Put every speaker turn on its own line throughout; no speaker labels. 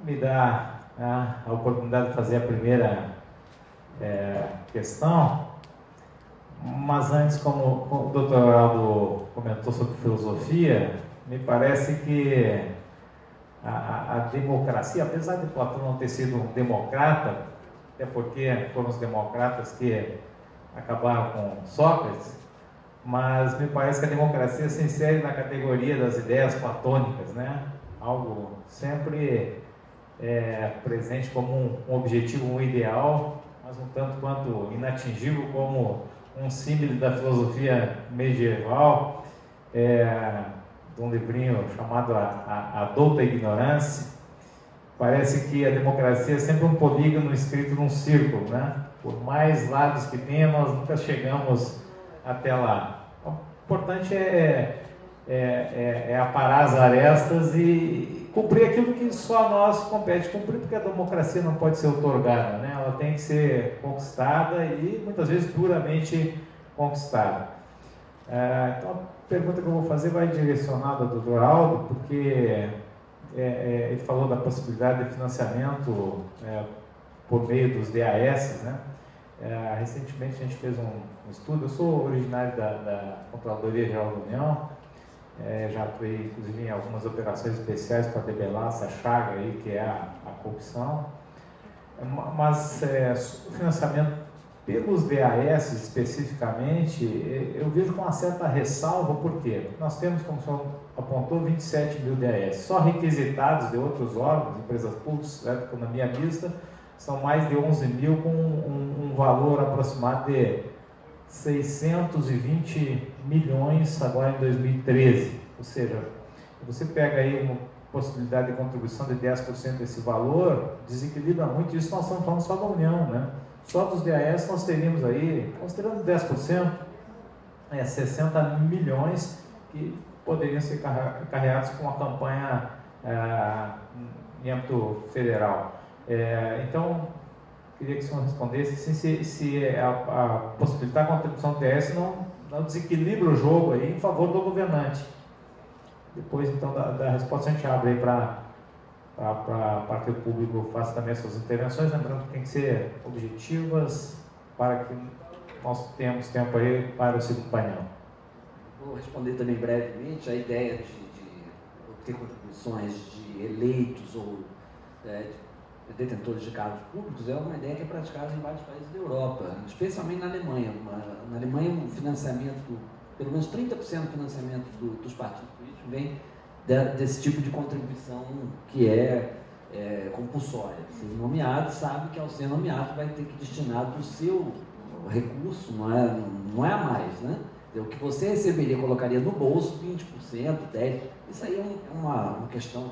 me dá a oportunidade de fazer a primeira questão, mas antes, como o doutor Aldo comentou sobre filosofia, me parece que a democracia, apesar de Platão não ter sido um democrata, até porque foram os democratas que acabaram com Sócrates, mas me parece que a democracia se insere na categoria das ideias platônicas, né? Algo sempre presente como um objetivo, um ideal, mas um tanto quanto inatingível, como um símbolo da filosofia medieval, de um livrinho chamado A Douta Ignorância. Parece que a democracia é sempre um polígono escrito num círculo, né? Por mais lados que tenha, nós nunca chegamos até lá. O importante é aparar as arestas e cumprir aquilo que só nós compete cumprir, porque a democracia não pode ser outorgada, né? Ela tem que ser conquistada e muitas vezes duramente conquistada. Então a pergunta que eu vou fazer vai direcionada ao Dr. Aldo, porque ele falou da possibilidade de financiamento por meio dos DAS, né? Recentemente a gente fez um estudo. Eu sou originário da Controladoria Geral da União, já atuei inclusive em algumas operações especiais para debelar essa chaga aí que é a corrupção, mas o financiamento pelos DAS especificamente, eu vejo com uma certa ressalva, porque nós temos, como o senhor apontou, 27 mil DAS, só requisitados de outros órgãos, empresas públicas, economia mista, são mais de 11 mil, com um valor aproximado de 620 milhões agora em 2013. Ou seja, você pega aí uma possibilidade de contribuição de 10% desse valor, desequilibra muito. Isso nós estamos falando só da União, né? Só dos DAS nós teríamos aí, considerando 10%, 60 milhões que poderiam ser carregados com uma campanha em âmbito federal. Então, queria que o senhor respondesse se a possibilitar a contribuição do TS não desequilibra o jogo aí em favor do governante. Depois, então, da resposta a gente abre aí para que o público faça também as suas intervenções, lembrando que tem que ser objetivas para que nós tenhamos tempo aí para o segundo painel.
Vou responder também brevemente. A ideia de obter contribuições de eleitos ou detentores de cargos públicos é uma ideia que é praticada em vários países da Europa, especialmente na Alemanha. Na Alemanha, o financiamento, pelo menos 30% do financiamento dos partidos políticos vem desse tipo de contribuição que é compulsória. Se nomeado, sabe que ao ser nomeado vai ter que destinar do seu recurso, não é a mais, né? O que você receberia, colocaria no bolso 20%, 10%, isso aí é uma questão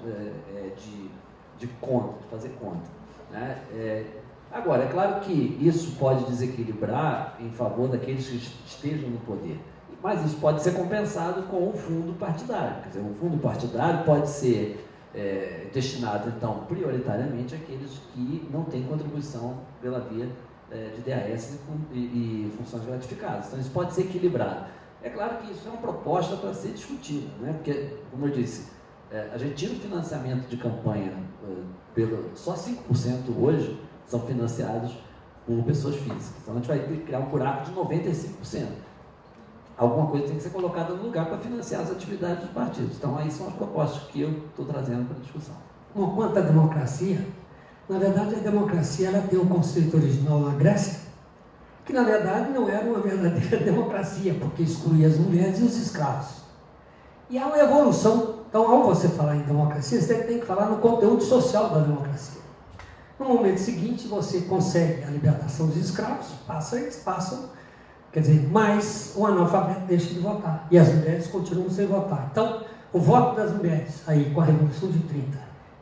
de conta, de fazer conta, né? Agora, é claro que isso pode desequilibrar em favor daqueles que estejam no poder, mas isso pode ser compensado com o fundo partidário. Quer dizer, o fundo partidário pode ser destinado, então, prioritariamente àqueles que não têm contribuição pela via de DAS e funções gratificadas. Então, isso pode ser equilibrado. É claro que isso é uma proposta para ser discutida, né? Porque, como eu disse, a gente tira o financiamento de campanha, só 5% hoje são financiados por pessoas físicas. Então, a gente vai ter que criar um buraco de 95%. Alguma coisa tem que ser colocada no lugar para financiar as atividades dos partidos. Então, aí são as propostas que eu estou trazendo para a discussão.
Bom, quanto à democracia, na verdade, a democracia ela tem um conceito original na Grécia, que na verdade não era uma verdadeira democracia, porque excluía as mulheres e os escravos. E há uma evolução. Então, ao você falar em democracia, você tem que falar no conteúdo social da democracia. No momento seguinte, você consegue a libertação dos escravos, eles passam, quer dizer, mas o analfabeto deixa de votar, e as mulheres continuam sem votar. Então, o voto das mulheres, aí com a Revolução de 30,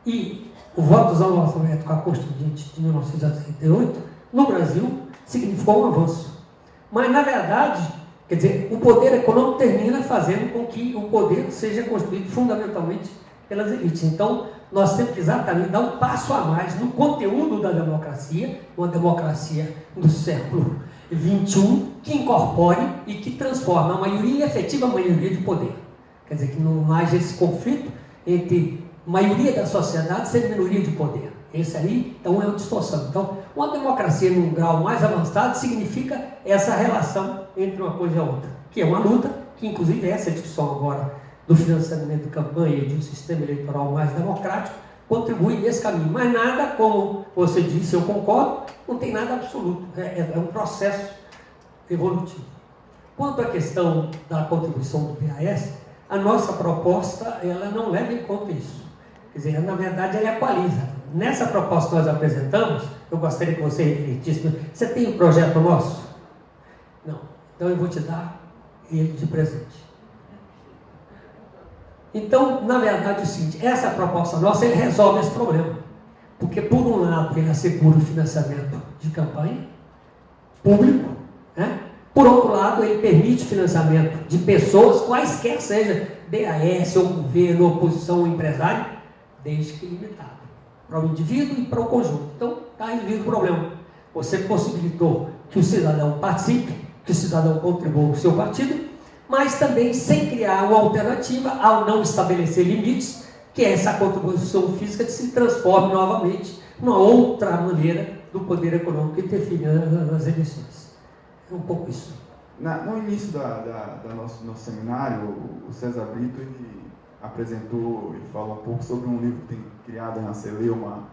e o voto dos analfabetos com a Constituinte de 1988, no Brasil, significou um avanço. Mas, na verdade, quer dizer, o poder econômico termina fazendo com que o poder seja constituído fundamentalmente pelas elites. Então, nós temos que exatamente dar um passo a mais no conteúdo da democracia, uma democracia do século XXI, que incorpore e que transforme a maioria em efetiva maioria de poder. Quer dizer, que não haja esse conflito entre maioria da sociedade ser minoria de poder. Esse aí, então, é uma distorção. Então, uma democracia num grau mais avançado significa essa relação entre uma coisa e a outra, que é uma luta, que inclusive essa discussão agora do financiamento de campanha e de um sistema eleitoral mais democrático contribui nesse caminho. Mas nada, como você disse, eu concordo, não tem nada absoluto. É um processo evolutivo. Quanto à questão da contribuição do BAS, a nossa proposta ela não leva em conta isso. Quer dizer, na verdade, ela equaliza. Nessa proposta que nós apresentamos, eu gostaria que você refletisse. Você tem um projeto nosso? Não. Então eu vou te dar ele de presente. Então, na verdade, é o seguinte, essa proposta nossa, ele resolve esse problema. Porque, por um lado, ele assegura o financiamento de campanha público, né? Por outro lado, ele permite financiamento de pessoas, quaisquer seja, BAS, ou governo, oposição, ou empresário, desde que limitado, para o indivíduo e para o conjunto. Então, está resolvido o problema. Você possibilitou que o cidadão participe, que o cidadão contribua com o seu partido, mas também sem criar uma alternativa ao não estabelecer limites, que é essa contribuição física que se transforme novamente numa outra maneira do poder econômico interferir nas eleições. É um pouco isso.
No início do nosso seminário, o César Brito ele apresentou e falou um pouco sobre um livro que tem criado na Celeuma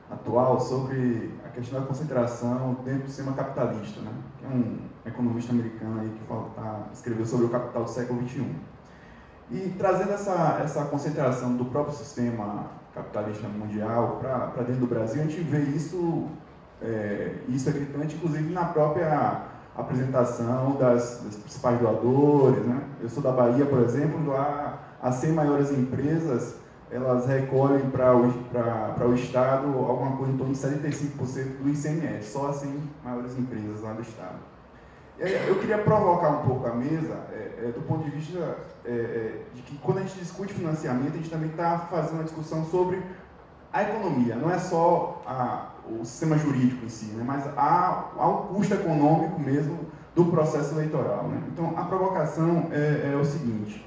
atual sobre a questão da concentração dentro do sistema capitalista, né? Que é um economista americano aí que escreveu sobre o capital do século XXI. E trazendo essa concentração do próprio sistema capitalista mundial para dentro do Brasil, a gente vê isso é gritante, inclusive na própria apresentação das principais doadores, né? Eu sou da Bahia, por exemplo, lá as 100 maiores empresas, elas recolhem para o Estado alguma coisa em torno de 75% do ICMS, só as 100 maiores empresas lá do Estado. Eu queria provocar um pouco a mesa, do ponto de vista de que quando a gente discute financiamento, a gente também está fazendo uma discussão sobre a economia, não é só o sistema jurídico em si, né, mas há um custo econômico mesmo do processo eleitoral, né? Então, a provocação é o seguinte,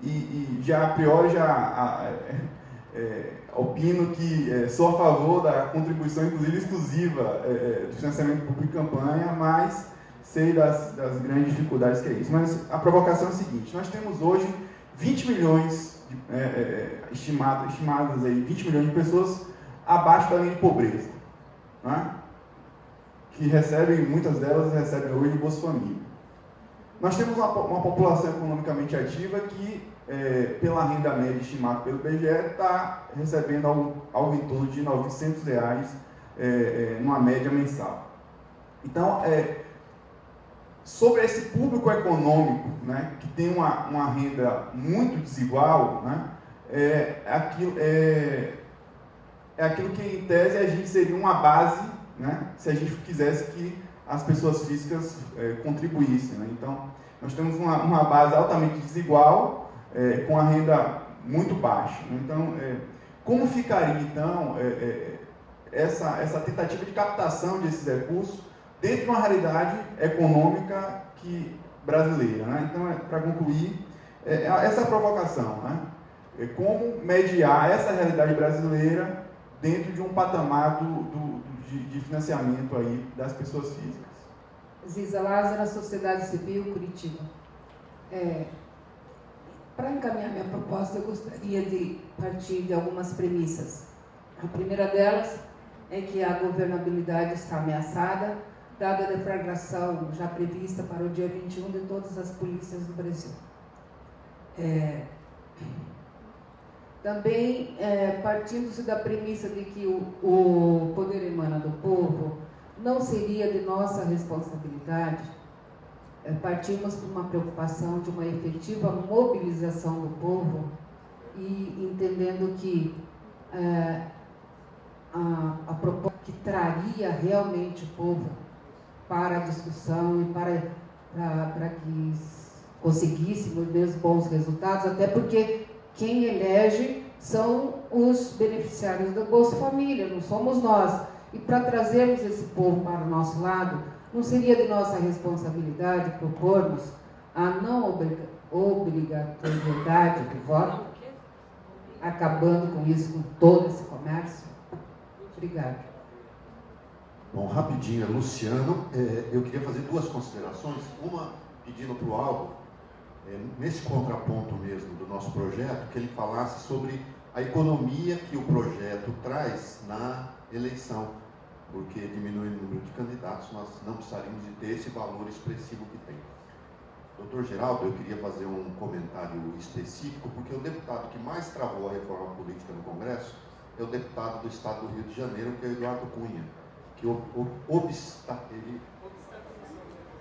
e já a priori opino que sou a favor da contribuição, inclusive exclusiva, do financiamento público de campanha, mas sei das grandes dificuldades que é isso. Mas a provocação é a seguinte, nós temos hoje 20 milhões, estimadas aí, 20 milhões de pessoas abaixo da linha de pobreza, né? Que recebem, muitas delas recebem hoje o Bolsa Família. Nós temos uma população economicamente ativa que, pela renda média estimada pelo IBGE, está recebendo algo em torno de R$ 900, numa média mensal. Então, sobre esse público econômico, né, que tem uma renda muito desigual, né, aquilo que, em tese, a gente seria uma base, né, se a gente quisesse que as pessoas físicas contribuíssem, né? Então, nós temos uma base altamente desigual, com a renda muito baixa, né? Então, como ficaria, então, essa tentativa de captação desses recursos dentro de uma realidade econômica brasileira, né? Então, para concluir, essa provocação, né? Como mediar essa realidade brasileira dentro de um patamar de financiamento aí das pessoas físicas.
Ziza Lázara, Sociedade Civil, Curitiba. Para encaminhar minha proposta, eu gostaria de partir de algumas premissas. A primeira delas é que a governabilidade está ameaçada, dada a deflagração já prevista para o dia 21 de todas as polícias do Brasil. Também, partindo-se da premissa de que o poder emana do povo, não seria de nossa responsabilidade partimos por uma preocupação de uma efetiva mobilização do povo e entendendo que a proposta que traria realmente o povo para a discussão e para que conseguíssemos mesmo bons resultados, até porque quem elege são os beneficiários do Bolsa Família, não somos nós. E para trazermos esse povo para o nosso lado, não seria de nossa responsabilidade propormos a não obrigatoriedade do voto? acabando com isso, com todo esse comércio? Obrigada.
Bom, rapidinho, Luciano, eu queria fazer duas considerações. Uma, pedindo para o Aldo, nesse contraponto mesmo do nosso projeto, que ele falasse sobre a economia que o projeto traz na eleição, porque diminui o número de candidatos, nós não precisaríamos de ter esse valor expressivo que tem. Doutor Geraldo, eu queria fazer um comentário específico, porque o deputado que mais travou a reforma política no Congresso é o deputado do Estado do Rio de Janeiro, que é o Eduardo Cunha, que ele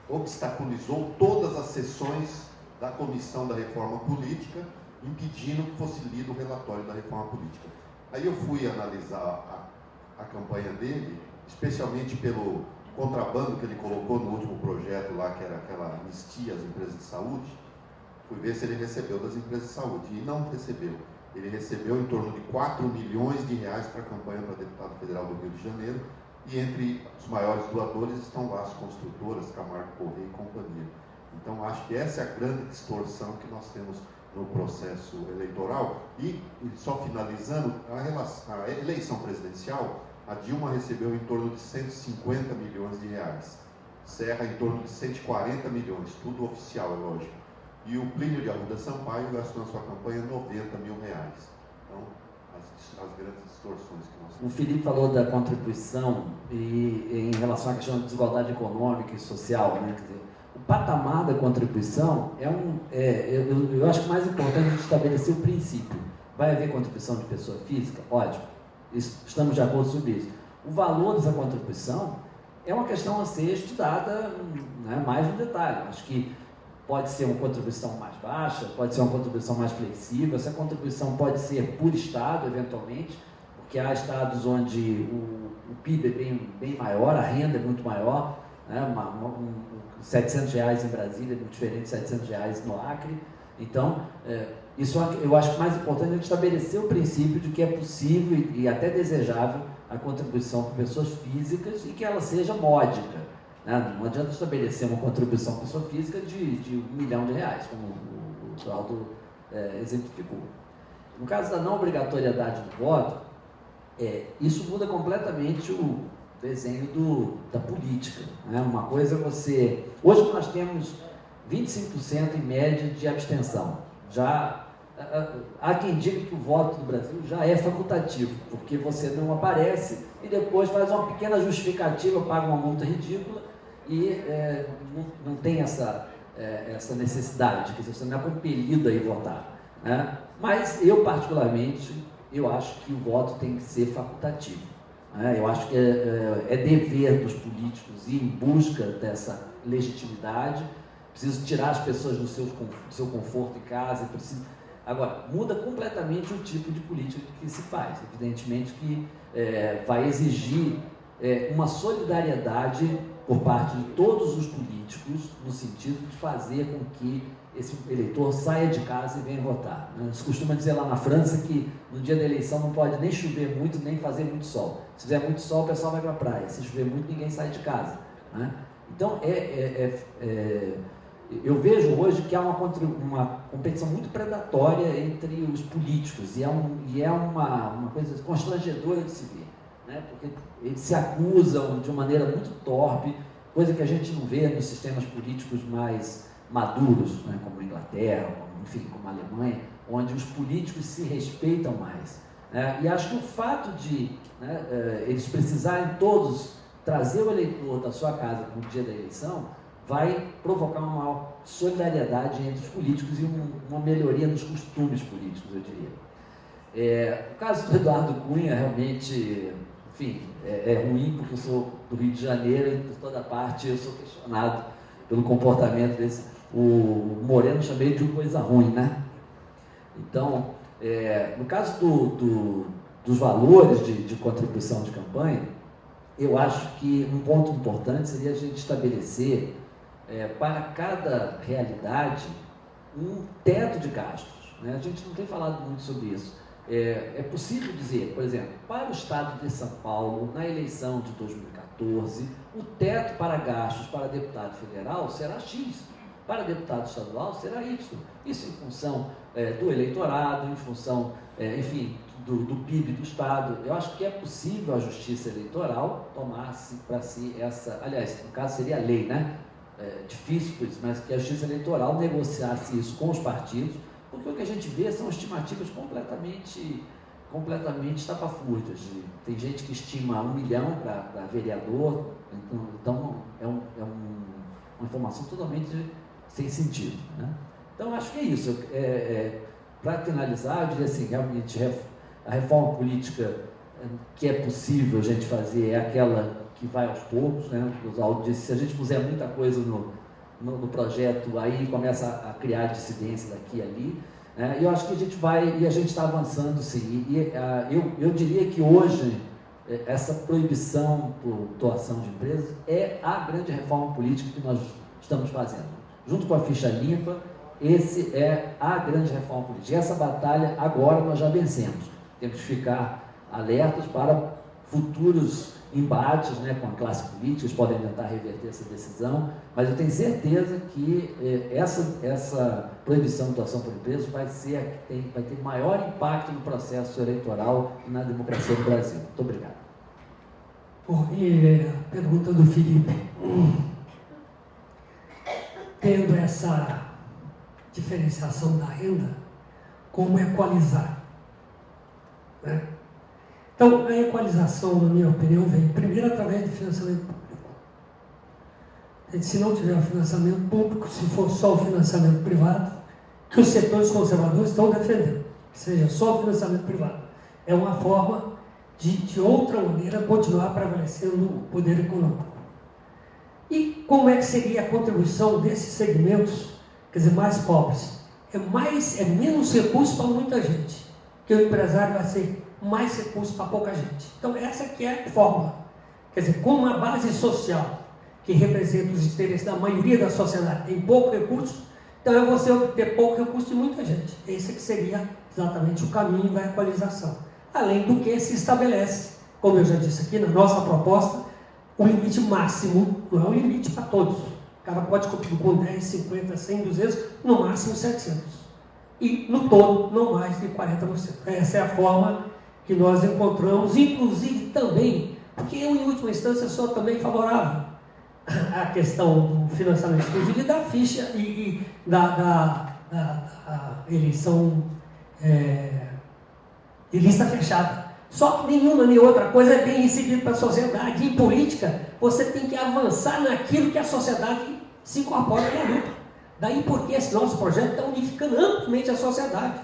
obstaculizou todas as sessões da Comissão da Reforma Política, impedindo que fosse lido o relatório da Reforma Política. Aí eu fui analisar a campanha dele, especialmente pelo contrabando que ele colocou no último projeto lá, que era aquela anistia às empresas de saúde. Fui ver se ele recebeu das empresas de saúde, e não recebeu. Ele recebeu em torno de 4 milhões de reais para a campanha para deputado federal do Rio de Janeiro, e entre os maiores doadores estão lá as construtoras, Camargo Correia e companhia. Então, acho que essa é a grande distorção que nós temos no processo eleitoral. E só finalizando, a eleição presidencial, a Dilma recebeu em torno de 150 milhões de reais. Serra em torno de 140 milhões, tudo oficial, é lógico. E o Plínio de Arruda Sampaio gastou na sua campanha 90 mil reais. Então, as grandes distorções que nós temos.
O Felipe falou da contribuição e em relação à questão de desigualdade econômica e social, né? Quer dizer, o patamar da contribuição eu acho que o mais importante é a gente estabelecer o princípio. Vai haver contribuição de pessoa física? Ótimo, estamos de acordo sobre isso. O valor dessa contribuição é uma questão a ser estudada, né, mais no detalhe. Acho que pode ser uma contribuição mais baixa, pode ser uma contribuição mais flexível, essa contribuição pode ser por estado, eventualmente, porque há estados onde o PIB é bem maior, a renda é muito maior, né, R$700 em Brasília é muito diferente de R$700 no Acre. Então, isso eu acho que o mais importante é a gente estabelecer o princípio de que é possível e até desejável a contribuição por pessoas físicas e que ela seja módica. Né? Não adianta estabelecer uma contribuição por pessoa física de R$1 milhão, como o Claudio exemplificou. No caso da não obrigatoriedade do voto, isso muda completamente o desenho da política. Né? Uma coisa é você... Hoje nós temos 25% em média de abstenção. Já há quem diga que o voto no Brasil já é facultativo, porque você não aparece e depois faz uma pequena justificativa, paga uma multa ridícula e não tem essa necessidade, que você não é compelido a ir votar. Né? Mas eu, particularmente, eu acho que o voto tem que ser facultativo. Eu acho que é dever dos políticos ir em busca dessa legitimidade. Preciso tirar as pessoas do seu conforto em casa. Agora, muda completamente o tipo de política que se faz. Evidentemente que vai exigir uma solidariedade por parte de todos os políticos, no sentido de fazer com que esse eleitor saia de casa e venha votar. Se costuma dizer lá na França que no dia da eleição não pode nem chover muito, nem fazer muito sol. Se fizer muito sol, o pessoal vai para a praia. Se chover muito, ninguém sai de casa. Né? Então, eu vejo hoje que há uma competição muito predatória entre os políticos e é uma coisa constrangedora de se ver, né? Porque eles se acusam de uma maneira muito torpe, coisa que a gente não vê nos sistemas políticos mais maduros, né? Como a Inglaterra, como a Alemanha, onde os políticos se respeitam mais. Né? E acho que o fato de eles precisarem todos trazer o eleitor da sua casa no dia da eleição vai provocar uma maior solidariedade entre os políticos e uma melhoria nos costumes políticos, eu diria. O caso do Eduardo Cunha, realmente, enfim, é ruim, porque eu sou do Rio de Janeiro e por toda parte eu sou questionado pelo comportamento desse. O Moreno chamei de coisa ruim, né? Então, no caso dos valores de contribuição de campanha, eu acho que um ponto importante seria a gente estabelecer para cada realidade um teto de gastos. Né? A gente não tem falado muito sobre isso. É possível dizer, por exemplo, para o Estado de São Paulo, na eleição de 2014, o teto para gastos para deputado federal será X. para deputado estadual será Y. Isso em função do eleitorado, em função, enfim, do PIB do Estado. Eu acho que é possível a justiça eleitoral tomar-se para si essa... Aliás, no caso seria a lei, né? Difícil por isso, mas que a justiça eleitoral negociasse isso com os partidos, porque o que a gente vê são estimativas completamente estapafúrdias. Tem gente que estima 1 milhão para vereador, então é uma informação totalmente sem sentido, né? Então, acho que é isso. Para finalizar, eu diria assim, realmente a reforma política que é possível a gente fazer é aquela que vai aos poucos, né? O Aldo disse, se a gente puser muita coisa no projeto, aí começa a criar dissidência daqui e ali, né? E eu acho que a gente vai, e a gente está avançando sim. Eu diria que hoje essa proibição por doação de empresas é a grande reforma política que nós estamos fazendo. Junto com a ficha limpa, esse é a grande reforma política. Essa batalha agora nós já vencemos. Temos que ficar alertas para futuros embates, né, com a classe política, eles podem tentar reverter essa decisão, mas eu tenho certeza que essa proibição de doação por empresas vai ter maior impacto no processo eleitoral e na democracia do Brasil. Muito obrigado.
E a pergunta do Felipe. Tendo essa diferenciação da renda, como equalizar? Né? Então, a equalização, na minha opinião, vem primeiro através do financiamento público. Se não tiver o financiamento público, se for só o financiamento privado, que os setores conservadores estão defendendo, que seja só o financiamento privado. É uma forma de outra maneira, continuar prevalecendo o poder econômico. E como é que seria a contribuição desses segmentos, quer dizer, mais pobres? É menos recurso para muita gente, que o empresário vai ser mais recursos para pouca gente. Então, essa que é a fórmula. Quer dizer, como a base social, que representa os interesses da maioria da sociedade, tem pouco recurso, então é você obter pouco recurso de muita gente. Esse que seria exatamente o caminho da equalização. Além do que se estabelece, como eu já disse aqui, na nossa proposta, o limite máximo, não é o limite para todos. O cara pode contribuir com 10, 50, 100, 200, no máximo 700. E, no todo, não mais de 40%. Essa é a forma que nós encontramos, inclusive também, porque eu, em última instância, sou também favorável à questão do financiamento exclusivo e da ficha e da eleição de lista fechada. Só que nenhuma nem outra coisa é bem recebida para a sociedade. Em política, você tem que avançar naquilo que a sociedade se incorpora na luta. Daí porque esse nosso projeto está unificando amplamente a sociedade.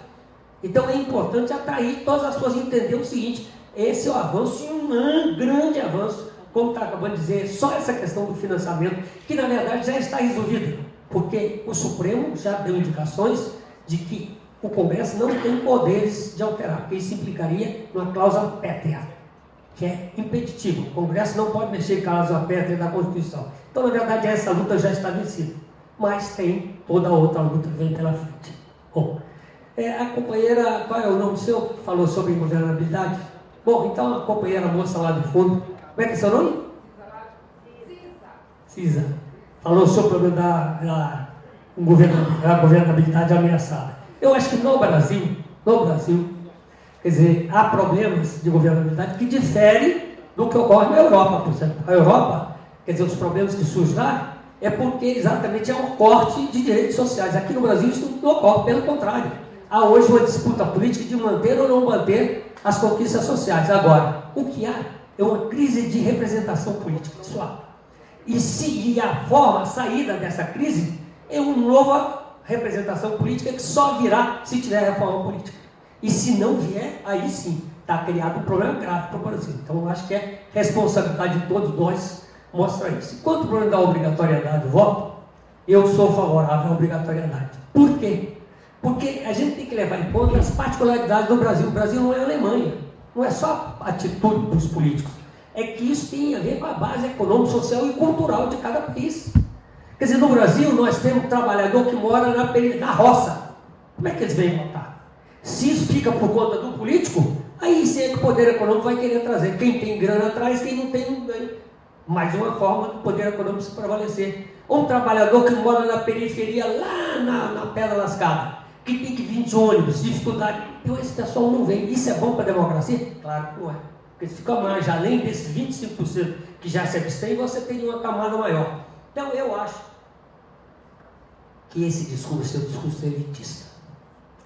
Então é importante atrair todas as pessoas a entender o seguinte: esse é o avanço e um grande avanço, como está acabando de dizer, só essa questão do financiamento, que na verdade já está resolvida, porque o Supremo já deu indicações de que o Congresso não tem poderes de alterar, porque isso implicaria numa cláusula pétrea, que é impeditivo. O Congresso não pode mexer em cláusula pétrea da Constituição. Então, na verdade, essa luta já está vencida, mas tem toda a outra luta que vem pela frente. Bom, a companheira, qual é o nome seu, que falou sobre governabilidade? Bom, então a companheira moça lá do fundo, como é que é seu nome? Cisa. Falou sobre o problema da governabilidade ameaçada. Eu acho que no Brasil, quer dizer, há problemas de governabilidade que diferem do que ocorre na Europa, por exemplo. A Europa, quer dizer, os problemas que surgem lá é porque exatamente é um corte de direitos sociais. Aqui no Brasil isso não ocorre, pelo contrário. Há hoje uma disputa política de manter ou não manter as conquistas sociais. Agora, o que há é uma crise de representação política, pessoal. E a saída dessa crise é uma nova representação política que só virá se tiver reforma política. E se não vier, aí sim, está criado um problema grave para o Brasil. Então, eu acho que é responsabilidade de todos nós mostrar isso. Quanto ao problema da obrigatoriedade do voto, eu sou favorável à obrigatoriedade. Por quê? Porque a gente tem que levar em conta as particularidades do Brasil. O Brasil não é a Alemanha, não é só a atitude dos políticos. É que isso tem a ver com a base econômica, social e cultural de cada país. Quer dizer, no Brasil nós temos um trabalhador que mora na roça. Como é que eles vêm votar? Se isso fica por conta do político, aí sim é que o poder econômico vai querer trazer. Quem tem grana atrás, quem não tem, não ganha. mais uma forma do poder econômico se prevalecer. Um trabalhador que mora na periferia, lá na Pedra Lascada, que tem que vir de ônibus, dificuldade. Então esse pessoal não vem. Isso é bom para a democracia? Claro que não é. Porque se fica mais, além desses 25% que já se abstém, você tem uma camada maior. Então eu acho que esse discurso é um discurso elitista.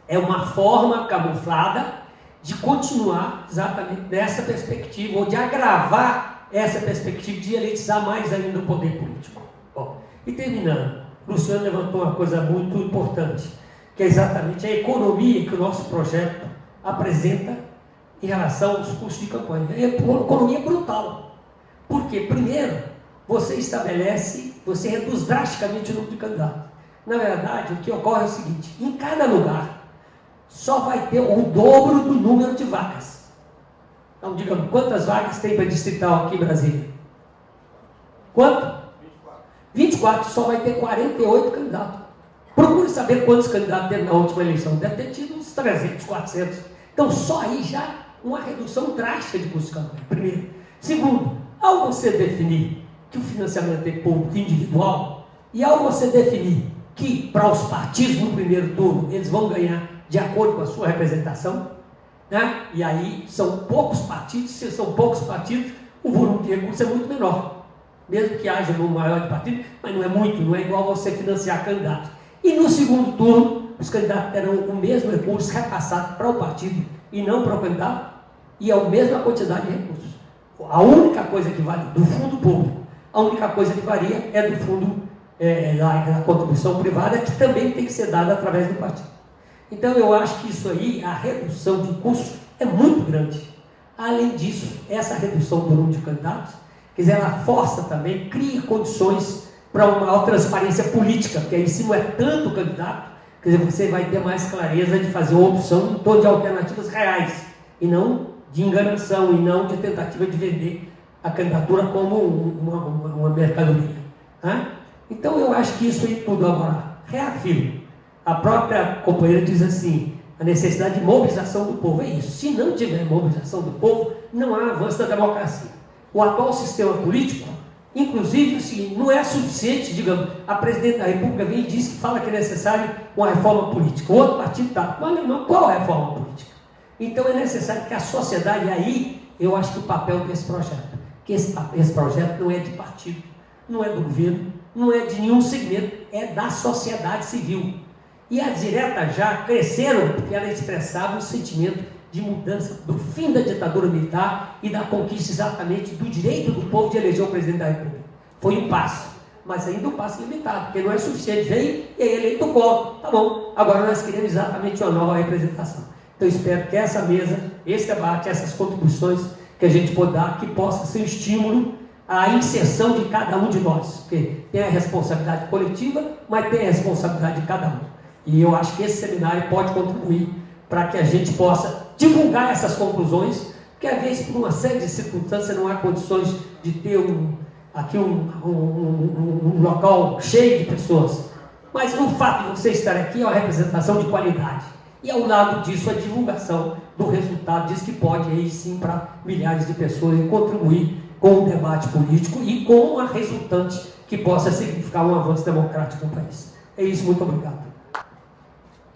É uma forma camuflada de continuar exatamente nessa perspectiva, ou de agravar essa perspectiva de elitizar mais ainda o poder político. Bom, e terminando, o Luciano levantou uma coisa muito importante, que é exatamente a economia que o nosso projeto apresenta em relação aos custos de campanha. É uma economia brutal. Por quê? Primeiro, você reduz drasticamente o número de candidatos. Na verdade, o que ocorre é o seguinte: em cada lugar só vai ter o dobro do número de vagas. Então, digamos, quantas vagas tem para distrital aqui em Brasília? Quanto? 24, só vai ter 48 candidatos. Procure saber quantos candidatos teve na última eleição. Deve ter tido uns 300, 400. Então, só aí já uma redução drástica de custo de campanha, primeiro. Segundo, ao você definir que o financiamento é público individual, e ao você definir que para os partidos no primeiro turno eles vão ganhar de acordo com a sua representação, né? E aí são poucos partidos, se são poucos partidos, o volume de recursos é muito menor, mesmo que haja um maior de partido, mas não é muito, não é igual você financiar candidatos. E no segundo turno, os candidatos terão o mesmo recurso repassado para o partido e não para o candidato, e a mesma quantidade de recursos. A única coisa que vale do fundo público, a única coisa que varia é do fundo da contribuição privada, que também tem que ser dada através do partido. Então eu acho que isso aí, a redução de custos é muito grande. Além disso, essa redução do número de candidatos, quer dizer, ela força também, cria condições para uma maior transparência política, porque aí se não é tanto candidato, quer dizer, você vai ter mais clareza de fazer uma opção em torno de alternativas reais, e não de enganação, e não de tentativa de vender a candidatura como uma mercadoria. Né? Então eu acho que isso aí tudo agora reafirma. A própria companheira diz assim, a necessidade de mobilização do povo. É isso, se não tiver mobilização do povo, não há avanço da democracia. O atual sistema político, inclusive, assim, não é suficiente, digamos, a presidente da República vem e diz que fala que é necessário uma reforma política. O outro partido está, mas não, qual é a reforma política? Então é necessário que a sociedade, aí eu acho que o papel desse projeto, que esse projeto não é de partido, não é do governo, não é de nenhum segmento, é da sociedade civil. E as diretas já cresceram porque elas expressavam o sentimento de mudança do fim da ditadura militar e da conquista exatamente do direito do povo de eleger o presidente da República. Foi um passo, mas ainda um passo limitado, porque não é suficiente. Veio e aí eleito o Collor. Tá bom, agora nós queremos exatamente uma nova representação. Então espero que essa mesa, esse debate, essas contribuições que a gente pode dar, que possa ser um estímulo à inserção de cada um de nós, porque tem a responsabilidade coletiva, mas tem a responsabilidade de cada um. E eu acho que esse seminário pode contribuir para que a gente possa divulgar essas conclusões, porque às vezes por uma série de circunstâncias não há condições de ter um local cheio de pessoas. Mas o fato de você estar aqui é uma representação de qualidade. E ao lado disso, a divulgação do resultado diz que pode aí sim para milhares de pessoas e contribuir com o debate político e com a resultante que possa significar um avanço democrático no país. É isso, muito obrigado.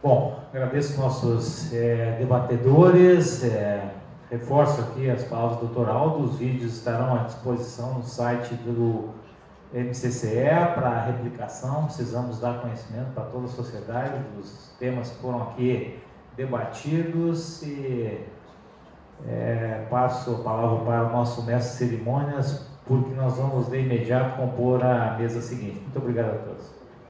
Bom, agradeço nossos debatedores, reforço aqui as palavras do Dr. Aldo, os vídeos estarão à disposição no site do MCCE para replicação, precisamos dar conhecimento para toda a sociedade dos temas que foram aqui debatidos e passo a palavra para o nosso mestre de cerimônias, porque nós vamos de imediato compor a mesa seguinte. Muito obrigado a todos.